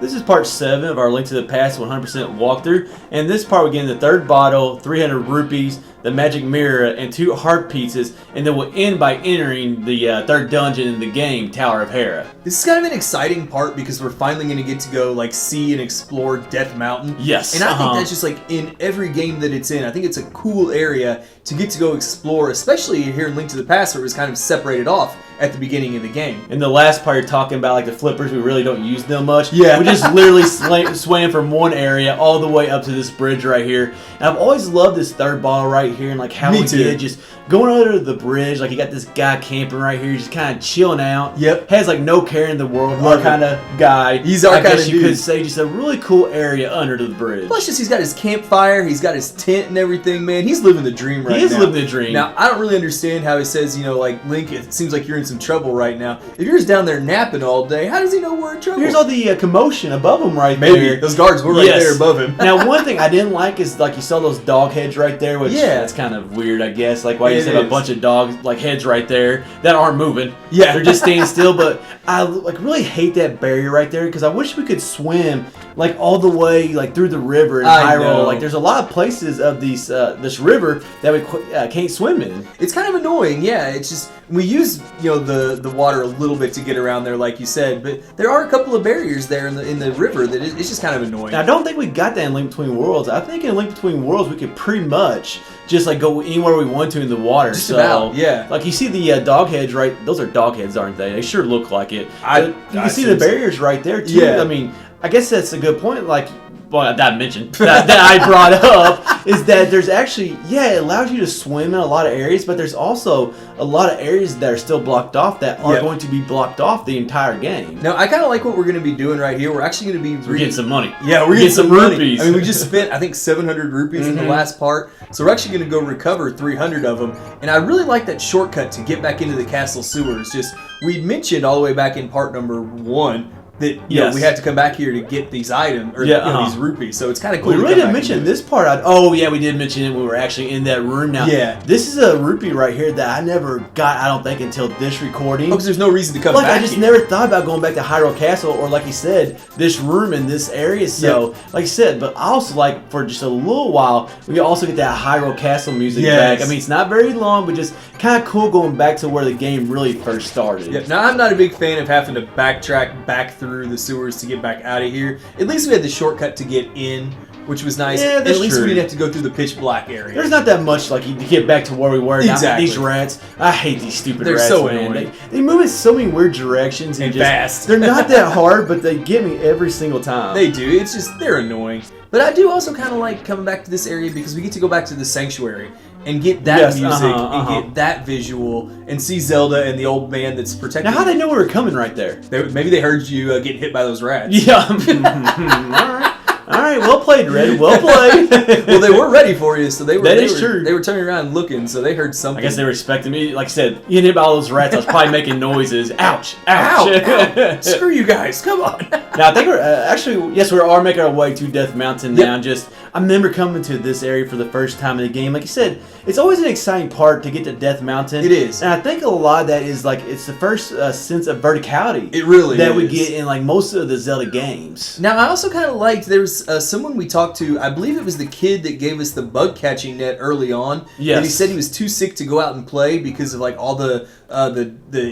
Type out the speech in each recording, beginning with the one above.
This is part 7 of our Link to the Past 100% walkthrough. And this part we get in the 3rd bottle, 300 rupees, the magic mirror, and 2 heart pieces. And then we'll end by entering the 3rd dungeon in the game, Tower of Hera. This is kind of an exciting part because we're finally going to get to go like see and explore Death Mountain. Yes. And I think that's just like in every game that it's in. I think it's a cool area to get to go explore, especially here in Link to the Past where it was kind of separated off at the beginning of the game. In the last part, you're talking about like the flippers. We really don't use them much. Yeah. We just literally swam from one area all the way up to this bridge right here. And I've always loved this 3rd bottle right here and like how we did just going under the bridge. Like you got this guy camping right here, just kind of chilling out. Yep. Has like no care in the world. Our kind of guy. He's our kind of dude. You could say just a really cool area under the bridge. Plus, just he's got his campfire, he's got his tent and everything. Man, he's living the dream right now. He is living the dream. Now, I don't really understand how he says, you know, like Link. It seems like you're in some trouble right now. If you're just down there napping all day, how does he know we're in trouble? Here's all the commotion above him right there. Maybe those guards were right there above him. Now, one thing I didn't like is like you saw those dog heads right there, which that's kind of weird, I guess. Like why you have a bunch of dogs like heads right there that aren't moving. Yeah, they're just staying still. But I like really hate that barrier right there because I wish we could swim like all the way like through the river in Hyrule. Like there's a lot of places of these this river that we can't swim in. It's kind of annoying. Yeah, it's just we use the water a little bit to get around there, like you said, but there are a couple of barriers there in the river that it's just kind of annoying. Now, I don't think we got that in Link Between Worlds. I think in Link Between Worlds we could pretty much just like go anywhere we want to in the water. Just about, yeah. Like you see the dog heads, right? Those are dog heads, aren't they? They sure look like it. You can see the barriers right there too. Yeah. I mean, I guess that's a good point. Like, well, that I mentioned that I brought up is that there's actually it allows you to swim in a lot of areas, but there's also a lot of areas that are still blocked off that are going to be blocked off the entire game. Now, I kind of like what we're going to be doing right here. We're actually going to be getting some money. Yeah, we're getting some rupees. Money. I mean, we just spent I think 700 rupees in the last part, so we're actually going to go recover 300 of them. And I really like that shortcut to get back into the castle sewers. Just we mentioned all the way back in part number 1. That we had to come back here to get these items or these rupees, so it's kind of cool. We really didn't mention this part. We did mention it when we were actually in that room. Now, this is a rupee right here that I never got. I don't think until this recording. Because there's no reason to come back. I just never thought about going back to Hyrule Castle or, like you said, this room in this area. So, like I said, but I also like for just a little while we also get that Hyrule Castle music back. I mean, it's not very long, but just kind of cool going back to where the game really first started. Yeah. Now, I'm not a big fan of having to backtrack back through the sewers to get back out of here. At least we had the shortcut to get in, which was nice. Yeah, and at least we didn't have to go through the pitch black area. There's not that much like to get back to where we were. Exactly. These rats, I hate these stupid They're rats. so man. annoying. They move in so many weird directions and fast. They're not that hard, but they get me every single time. They do. It's just they're annoying. But I do also kind of like coming back to this area because we get to go back to the sanctuary and get that music and get that visual and see Zelda and the old man that's protecting. Now, how do they know we were coming right there? Maybe they heard you getting hit by those rats. Yeah. All right. Well played, Red. Well played. Well, they were ready for you, so they were. That is true. They were turning around looking, so they heard something. I guess they were expecting me. Like I said, you hit by all those rats. I was probably making noises. Ouch! Ouch! Ow. Screw you guys! Come on. Now I think we're actually we are making our way to Death Mountain now. I remember coming to this area for the first time in the game. Like you said, it's always an exciting part to get to Death Mountain. It is, and I think a lot of that is like it's the first sense of verticality. It really that is. we get in like most of the Zelda games. Now I also kind of liked there was someone we talked to. I believe it was the kid that gave us the bug catching net early on. Yes. And he said he was too sick to go out and play because of like all the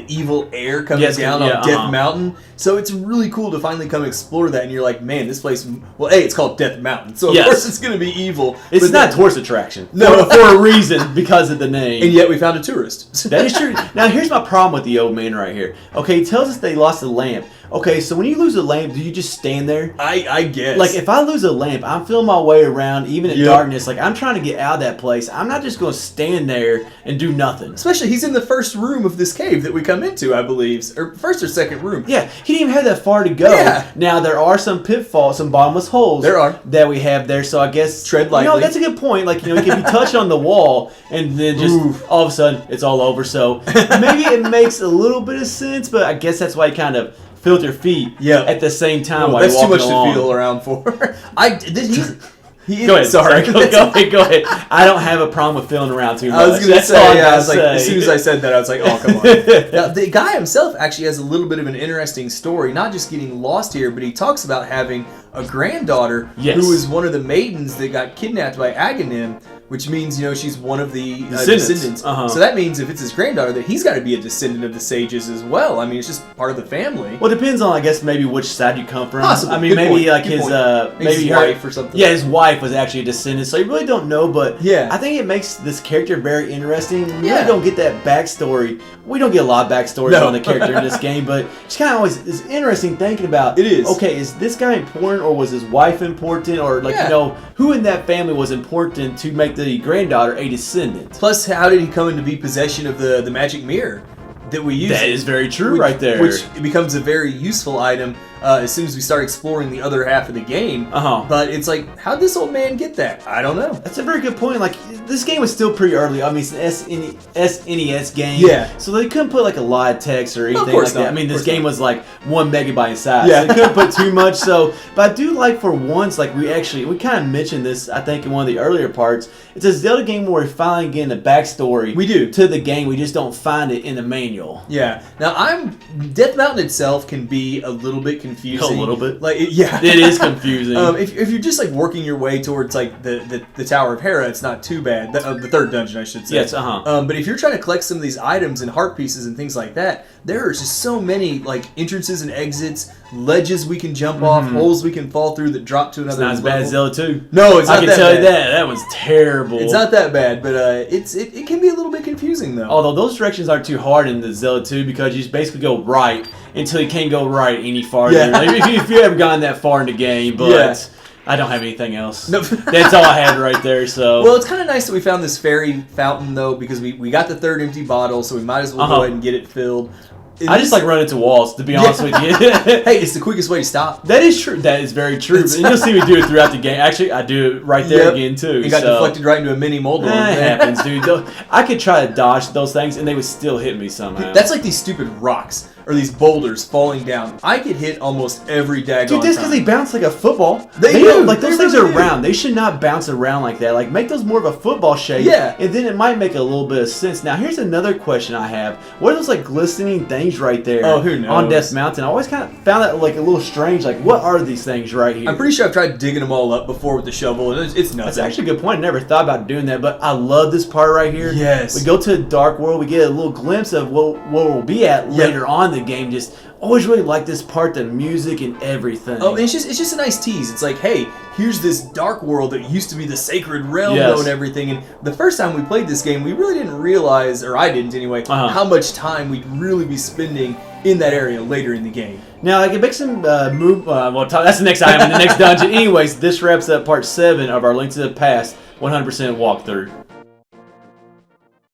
evil air coming down on Death Mountain. So it's really cool to finally come explore that, and you're like, man, this place. Well, it's called Death Mountain, so of course it's going to be evil. It's not a tourist attraction. No, for a reason because of the name. And yet we found a tourist. That is true. Now here's my problem with the old man right here. Okay, he tells us they lost a lamp. Okay, so when you lose a lamp, do you just stand there? I guess. Like, if I lose a lamp, I'm feeling my way around, even in darkness. Like, I'm trying to get out of that place. I'm not just going to stand there and do nothing. Especially, he's in the first room of this cave that we come into, I believe. Or first or second room. Yeah, he didn't even have that far to go. Yeah. Now, there are some pitfalls, some bottomless holes. There are. That we have there, so I guess... Tread lightly. No, that's a good point. Like, you know, if you touch on the wall, and then just all of a sudden, it's all over. So, maybe it makes a little bit of sense, but I guess that's why you kind of... filter feet at the same time while that's you're walking too much along. to feel around for. Go ahead. Sorry. Go ahead. I don't have a problem with filling around too much. I was going to say, I was like, as soon as I said that, I was like, oh, come on. Now, the guy himself actually has a little bit of an interesting story, not just getting lost here, but he talks about having a granddaughter who is one of the maidens that got kidnapped by Aghanim, which means, she's one of the descendants. So that means if it's his granddaughter, that he's got to be a descendant of the sages as well. I mean, it's just part of the family. Well, it depends on, I guess, maybe which side you come from. Possibly. I mean, maybe like his wife or something. Yeah, his wife was actually a descendant, so you really don't know, but I think it makes this character very interesting. We really don't get that backstory. We don't get a lot of backstory on the character in this game, but it's kind of always it's interesting thinking about. It is. Okay, is this guy important, or was his wife important, or who in that family was important to make the granddaughter a descendant? Plus, how did he come into possession of the magic mirror that we use? That is very true right there. Which becomes a very useful item as soon as we start exploring the other half of the game. But it's like, how'd this old man get that? I don't know. That's a very good point. Like, this game was still pretty early. I mean, it's an SNES game. Yeah. So they couldn't put like a lot of text or anything like that. I mean, this game was like 1 megabyte in size. Yeah. So they couldn't put too much. But I do like for once, like we kind of mentioned this, I think, in one of the earlier parts. It's a Zelda game where we're finally getting a backstory. We do. To the game. We just don't find it in the manual. Yeah. Now, Death Mountain itself can be a little bit confusing. A little bit. It is confusing. If you're just like working your way towards like the Tower of Hera, it's not too bad. The third dungeon, I should say. Yes. But if you're trying to collect some of these items and heart pieces and things like that, there are just so many like entrances and exits, ledges we can jump off, holes we can fall through that drop to another level. It's not as bad as Zelda 2. No, it's not I can tell you that. That was terrible. It's not that bad, but it can be a little bit confusing though. Although those directions aren't too hard in the Zelda 2 because you just basically go right until you can't go right any farther. Yeah. Like, if you ever gone that far in the game, but I don't have anything else. No. That's all I had right there. So well, it's kind of nice that we found this fairy fountain though, because we got the third empty bottle, so we might as well go ahead and get it filled. I just like running into walls, to be honest with you. Hey, it's the quickest way to stop. That is true. That is very true. And you'll see me do it throughout the game. Actually, I do it right there again, too. You got deflected right into a mini Moldor. That happens, dude. I could try to dodge those things, and they would still hit me somehow. That's like these stupid rocks or these boulders falling down. I get hit almost every daggone Dude, that's because they bounce like a football. They do. Like, those things really are round. They should not bounce around like that. Like, make those more of a football shape. Yeah. And then it might make a little bit of sense. Now, here's another question I have. What are those, like, glistening things right there? Oh, who knows? On Death Mountain. I always kind of found that, like, a little strange. Like, what are these things right here? I'm pretty sure I've tried digging them all up before with the shovel, and it's nothing. That's actually a good point. I never thought about doing that, but I love this part right here. Yes. We go to a dark world. We get a little glimpse of what we'll be at later on in the game. Just always really like this part, the music and everything. Oh, and it's just a nice tease. It's like, hey, here's this dark world that used to be the sacred realm, though, and everything. And the first time we played this game, we really didn't realize, or I didn't anyway, how much time we'd really be spending in that area later in the game. Now, like, it makes him move. That's the next item in the next dungeon. Anyways, this wraps up part 7 of our Link to the Past 100% walkthrough.